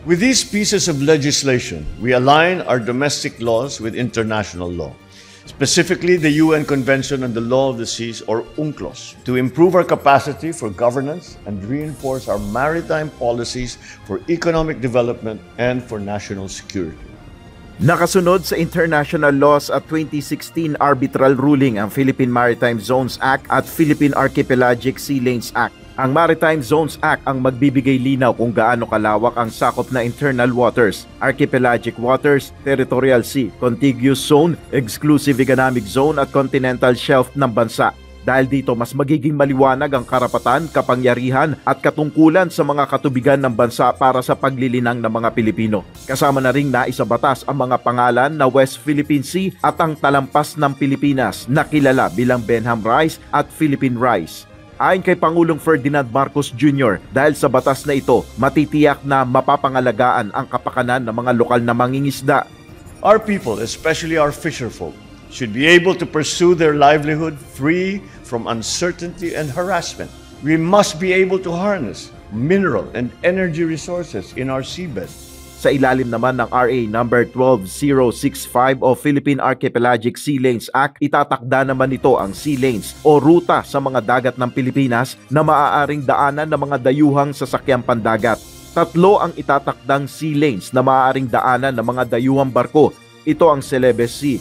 With these pieces of legislation, we align our domestic laws with international law, specifically the UN Convention on the Law of the Seas, or UNCLOS, to improve our capacity for governance and reinforce our maritime policies for economic development and for national security. Nakasunod sa international laws at 2016 arbitral ruling ang Philippine Maritime Zones Act at Philippine Archipelagic Sea Lanes Act. Ang Maritime Zones Act ang magbibigay linaw kung gaano kalawak ang sakop na internal waters, archipelagic waters, territorial sea, contiguous zone, exclusive economic zone at continental shelf ng bansa. Dahil dito mas magiging maliwanag ang karapatan, kapangyarihan at katungkulan sa mga katubigan ng bansa para sa paglilinang ng mga Pilipino. Kasama na ring naisabatas ang mga pangalan na West Philippine Sea at ang talampas ng Pilipinas na kilala bilang Benham Rise at Philippine Rise. Ayon kay Pangulong Ferdinand Marcos Jr., dahil sa batas na ito, matitiyak na mapapangalagaan ang kapakanan ng mga lokal na mangingisda. Our people, especially our fisherfolk, should be able to pursue their livelihood free from uncertainty and harassment. We must be able to harness mineral and energy resources in our seabed. Sa ilalim naman ng RA number 12065 o Philippine Archipelagic Sea Lanes Act, itatakda naman ito ang sea lanes o ruta sa mga dagat ng Pilipinas na maaaring daanan ng mga dayuhang sasakyang pandagat. Tatlo ang itatakdang sea lanes na maaaring daanan ng mga dayuhang barko. Ito ang Celebes Sea,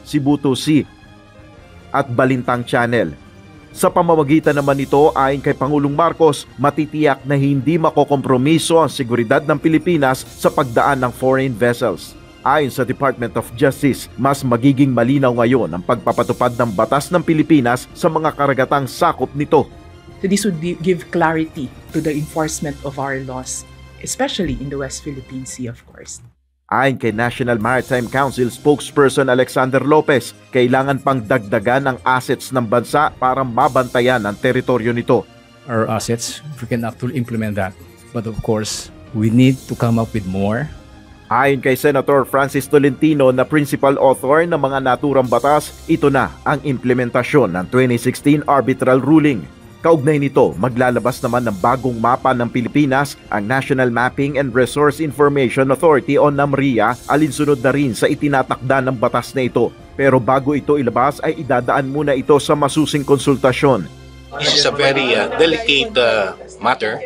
Sibuto Sea at Balintang Channel. Sa pamamagitan naman nito, ayon kay Pangulong Marcos, matitiyak na hindi makokompromiso ang seguridad ng Pilipinas sa pagdaan ng foreign vessels. Ayon sa Department of Justice, mas magiging malinaw ngayon ang pagpapatupad ng batas ng Pilipinas sa mga karagatang sakop nito. So this would give clarity to the enforcement of our laws, especially in the West Philippine Sea, of course. Ayon kay National Maritime Council spokesperson Alexander Lopez, kailangan pang dagdagan ang assets ng bansa para mabantayan ang teritoryo nito. Our assets, we can actually implement that. But of course, we need to come up with more. Ayon kay Senator Francis Tolentino na principal author ng mga naturang batas, ito na ang implementasyon ng 2016 arbitral ruling. Kaugnay nito, maglalabas naman ng bagong mapa ng Pilipinas ang National Mapping and Resource Information Authority o NAMRIA, alinsunod na rin sa itinatakda ng batas na ito. Pero bago ito ilabas ay idadaan muna ito sa masusing konsultasyon. This is a very delicate matter,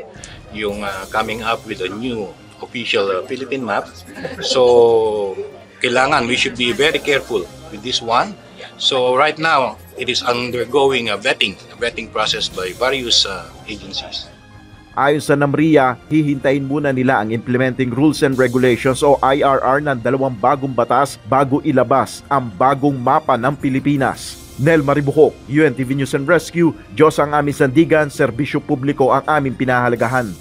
yung coming up with a new official Philippine map. So, we should be very careful with this one. So right now, it is undergoing a vetting process by various agencies. Ayon sa NAMRIA, hihintayin muna nila ang Implementing Rules and Regulations o IRR ng dalawang bagong batas bago ilabas ang bagong mapa ng Pilipinas. Nel Maribuhok, UNTV News and Rescue, Diyos ang aming sandigan, serbisyo publiko ang aming pinahalagahan.